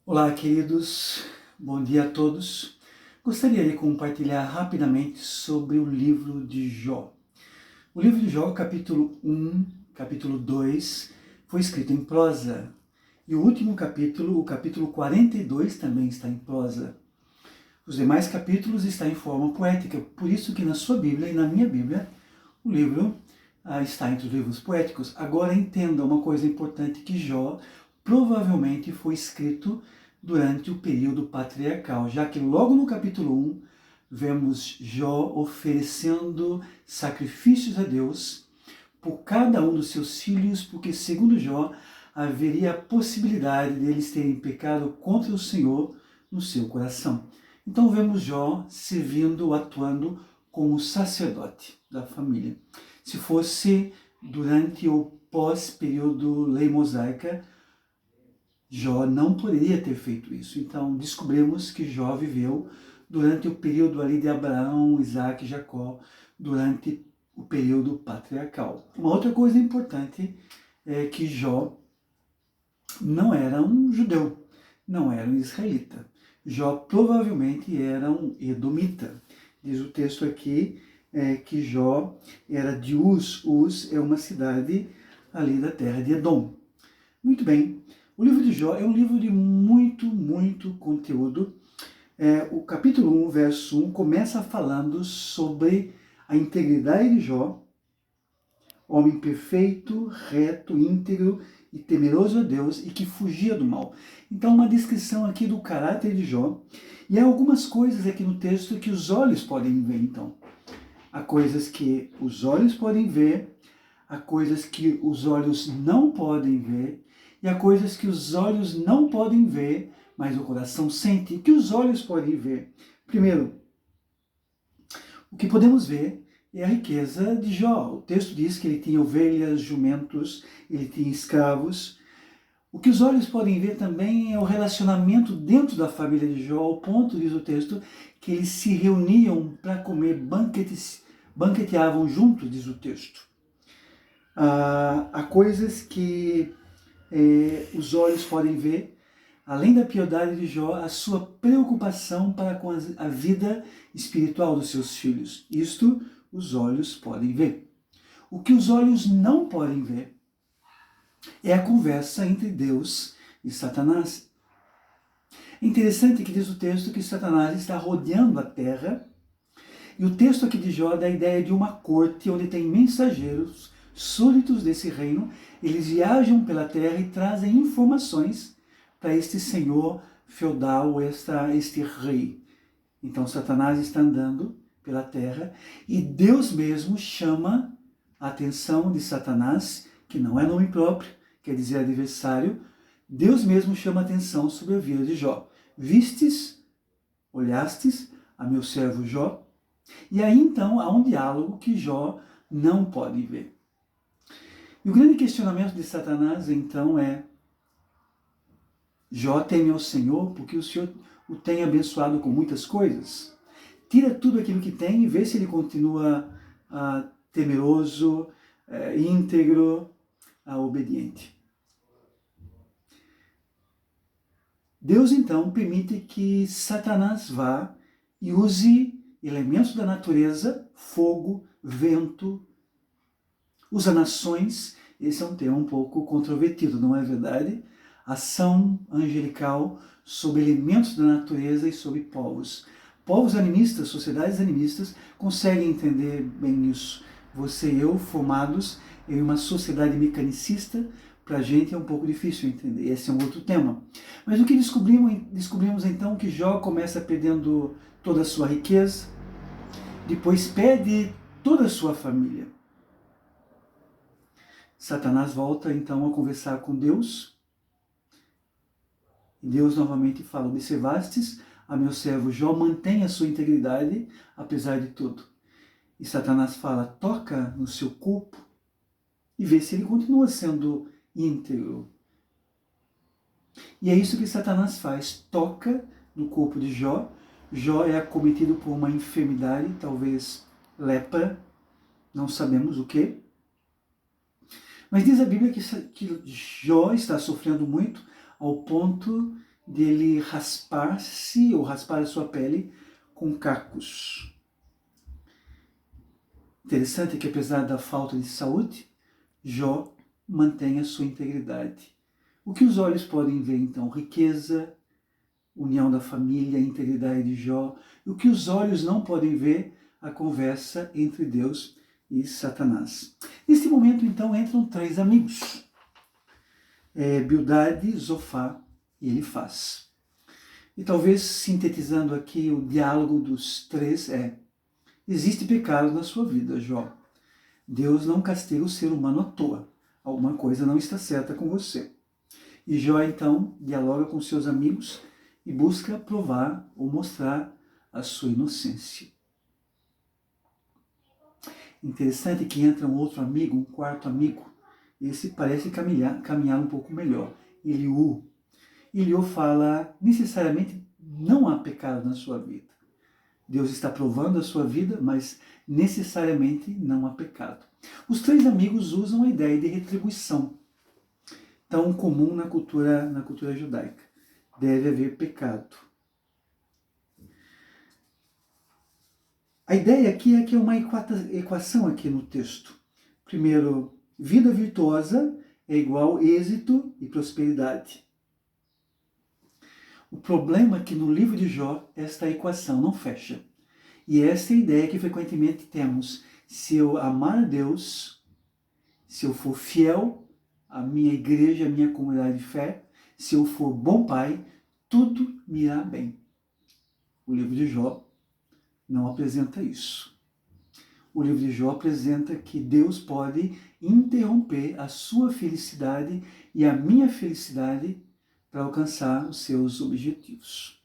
Olá, queridos, bom dia a todos. Gostaria de compartilhar rapidamente sobre o livro de Jó. O livro de Jó, capítulo 1, capítulo 2, foi escrito em prosa. E o último capítulo, o capítulo 42, também está em prosa. Os demais capítulos estão em forma poética, por isso que na sua Bíblia e na minha Bíblia, o livro está entre os livros poéticos. Agora entenda uma coisa importante, que Jó provavelmente foi escrito durante o período patriarcal, já que logo no capítulo 1 vemos Jó oferecendo sacrifícios a Deus por cada um dos seus filhos, porque segundo Jó haveria a possibilidade deles terem pecado contra o Senhor no seu coração. Então vemos Jó servindo, atuando como sacerdote da família. Se fosse durante o pós-período lei mosaica, Jó não poderia ter feito isso. Então descobrimos que Jó viveu durante o período ali de Abraão, Isaac e Jacó, durante o período patriarcal. Uma outra coisa importante é que Jó não era um judeu, não era um israelita. Jó provavelmente era um edomita. Diz o texto aqui que Jó era de Uz. Uz é uma cidade ali da terra de Edom. Muito bem, o livro de Jó é um livro de muito conteúdo. O capítulo 1, verso 1, começa falando sobre a integridade de Jó, homem perfeito, reto, íntegro e temeroso a Deus e que fugia do mal. Então, uma descrição aqui do caráter de Jó. E há algumas coisas aqui no texto que os olhos podem ver, então. Há coisas que os olhos podem ver, há coisas que os olhos não podem ver, e há coisas que os olhos não podem ver, mas o coração sente. E que os olhos podem ver? Primeiro, o que podemos ver é a riqueza de Jó. O texto diz que ele tinha ovelhas, jumentos, ele tinha escravos. O que os olhos podem ver também é o relacionamento dentro da família de Jó, ao ponto, diz o texto, que eles se reuniam para comer, banqueteavam juntos, diz o texto. Há coisas que os olhos podem ver, além da piedade de Jó, a sua preocupação para com a vida espiritual dos seus filhos. Isto os olhos podem ver. O que os olhos não podem ver é a conversa entre Deus e Satanás. É interessante que diz o texto que Satanás está rodeando a terra, e o texto aqui de Jó dá a ideia de uma corte onde tem mensageiros súditos desse reino. Eles viajam pela terra e trazem informações para este senhor feudal, este rei. Então Satanás está andando pela terra e Deus mesmo chama a atenção de Satanás, que não é nome próprio, quer dizer adversário. Deus mesmo chama a atenção sobre a vida de Jó. Vistes, olhastes a meu servo Jó? E aí então há um diálogo que Jó não pode ver. E o grande questionamento de Satanás então é: Jó teme ao Senhor porque o Senhor o tem abençoado com muitas coisas? Tira tudo aquilo que tem e vê se ele continua temeroso, íntegro, obediente. Deus então permite que Satanás vá e use elementos da natureza, fogo, vento, usa nações. Esse é um tema um pouco controvertido, não é verdade? Ação angelical sobre elementos da natureza e sobre povos. Povos animistas, sociedades animistas, conseguem entender bem isso. Você e eu, formados em uma sociedade mecanicista, para a gente é um pouco difícil entender. Esse é um outro tema. Mas o que descobrimos então que Jó começa perdendo toda a sua riqueza, depois perde toda a sua família. Satanás volta então a conversar com Deus. E Deus novamente fala: observastes a meu servo Jó, mantém a sua integridade apesar de tudo. E Satanás fala: toca no seu corpo e vê se ele continua sendo íntegro. E é isso que Satanás faz, toca no corpo de Jó. Jó é acometido por uma enfermidade, talvez lepra, não sabemos o que. Mas diz a Bíblia que Jó está sofrendo muito, ao ponto dele raspar-se ou raspar a sua pele com cacos. Interessante que, apesar da falta de saúde, Jó mantém a sua integridade. O que os olhos podem ver, então? Riqueza, união da família, integridade de Jó. E o que os olhos não podem ver? A conversa entre Deus e Satanás. Neste momento, então, entram 3 amigos. Bildade, Zofar e Elifaz. E talvez, sintetizando aqui o diálogo dos 3, existe pecado na sua vida, Jó. Deus não castiga o ser humano à toa. Alguma coisa não está certa com você. E Jó, então, dialoga com seus amigos e busca provar ou mostrar a sua inocência. Interessante que entra um outro amigo, um quarto amigo. Esse parece caminhar um pouco melhor. Eliú. Eliú fala, necessariamente não há pecado na sua vida. Deus está provando a sua vida, mas necessariamente não há pecado. Os 3 amigos usam a ideia de retribuição, tão comum na cultura judaica. Deve haver pecado. A ideia aqui é que é uma equação aqui no texto. Primeiro, vida virtuosa é igual êxito e prosperidade. O problema é que no livro de Jó, esta equação não fecha. E essa é a ideia que frequentemente temos. Se eu amar a Deus, se eu for fiel à minha igreja, à minha comunidade de fé, se eu for bom pai, tudo me irá bem. O livro de Jó não apresenta isso. O livro de Jó apresenta que Deus pode interromper a sua felicidade e a minha felicidade para alcançar os seus objetivos.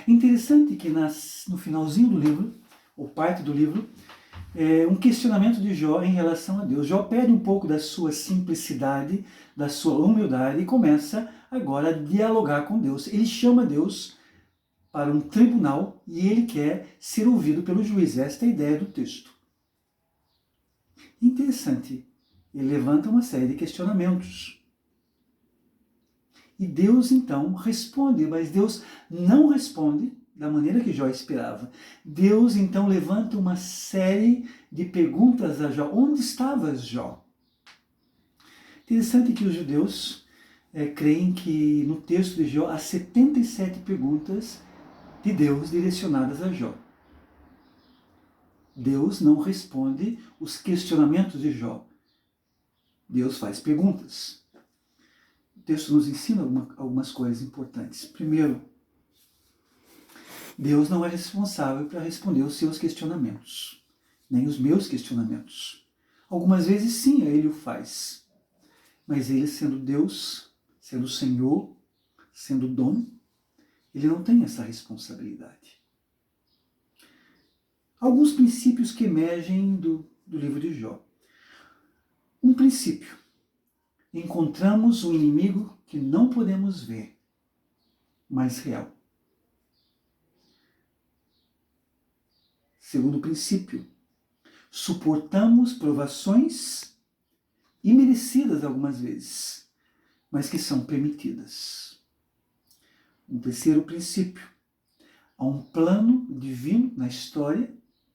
É interessante que no finalzinho do livro, ou parte do livro, um questionamento de Jó em relação a Deus. Jó perde um pouco da sua simplicidade, da sua humildade e começa agora a dialogar com Deus. Ele chama Deus para um tribunal e ele quer ser ouvido pelo juiz. Esta é a ideia do texto. Interessante, ele levanta uma série de questionamentos. E Deus então responde, mas Deus não responde da maneira que Jó esperava. Deus então levanta uma série de perguntas a Jó. Onde estavas, Jó? Interessante que os judeus creem que no texto de Jó há 77 perguntas de Deus direcionadas a Jó. Deus não responde os questionamentos de Jó. Deus faz perguntas. O texto nos ensina algumas coisas importantes. Primeiro, Deus não é responsável para responder os seus questionamentos, nem os meus questionamentos. Algumas vezes sim, Ele o faz. Mas Ele, sendo Deus, sendo Senhor, sendo dono, Ele não tem essa responsabilidade. Alguns princípios que emergem do livro de Jó. Um princípio. Encontramos um inimigo que não podemos ver, mas real. Segundo princípio, suportamos provações imerecidas algumas vezes, mas que são permitidas. Um terceiro princípio, há um plano divino na história,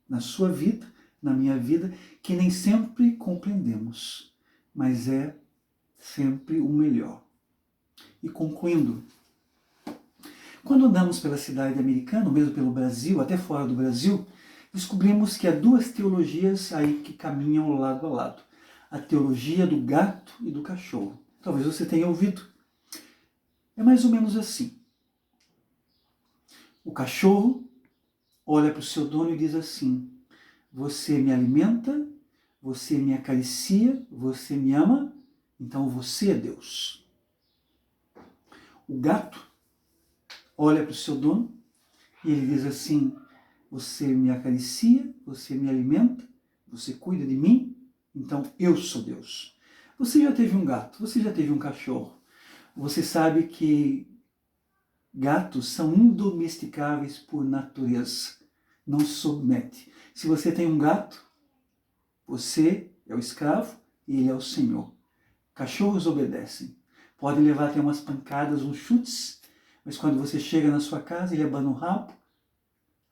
na sua vida, na minha vida, que nem sempre compreendemos, mas é sempre o melhor. E concluindo, quando andamos pela cidade americana, ou mesmo pelo Brasil, até fora do Brasil, descobrimos que há 2 teologias aí que caminham lado a lado. A teologia do gato e do cachorro. Talvez você tenha ouvido. É mais ou menos assim. O cachorro olha para o seu dono e diz assim: você me alimenta, você me acaricia, você me ama, então você é Deus. O gato olha para o seu dono e ele diz assim: você me acaricia, você me alimenta, você cuida de mim, então eu sou Deus. Você já teve um gato, você já teve um cachorro. Você sabe que gatos são indomesticáveis por natureza. Não se submete. Se você tem um gato, você é o escravo e ele é o senhor. Cachorros obedecem. Podem levar até umas pancadas, uns chutes, Mas quando você chega na sua casa, ele abana o rabo,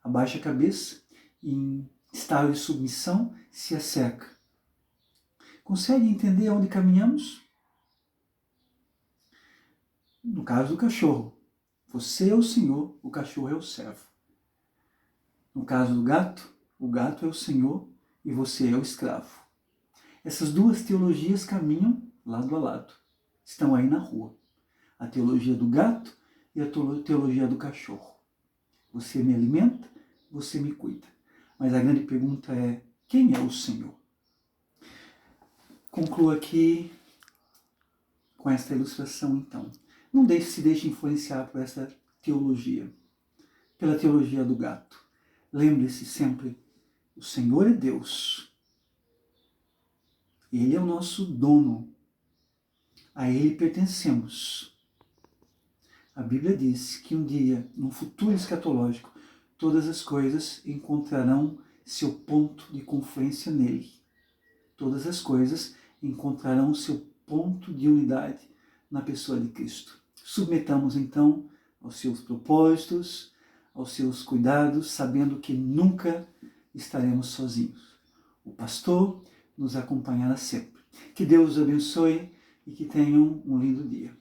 abaixa a cabeça e em estado de submissão se asseca. Consegue entender aonde caminhamos? No caso do cachorro, você é o senhor, o cachorro é o servo. No caso do gato, o gato é o senhor e você é o escravo. Essas duas teologias caminham lado a lado, estão aí na rua. A teologia do gato e a teologia do cachorro. Você me alimenta, você me cuida. Mas a grande pergunta é, quem é o Senhor? Concluo aqui com esta ilustração, então. Não se deixe influenciar por essa teologia, pela teologia do gato. Lembre-se sempre, o Senhor é Deus. Ele é o nosso dono. A Ele pertencemos. A Bíblia diz que um dia, num futuro escatológico, todas as coisas encontrarão seu ponto de confluência nele. Todas as coisas encontrarão seu ponto de unidade na pessoa de Cristo. Submetamos então aos seus propósitos, aos seus cuidados, sabendo que nunca estaremos sozinhos. O pastor nos acompanhará sempre. Que Deus os abençoe e que tenham um lindo dia.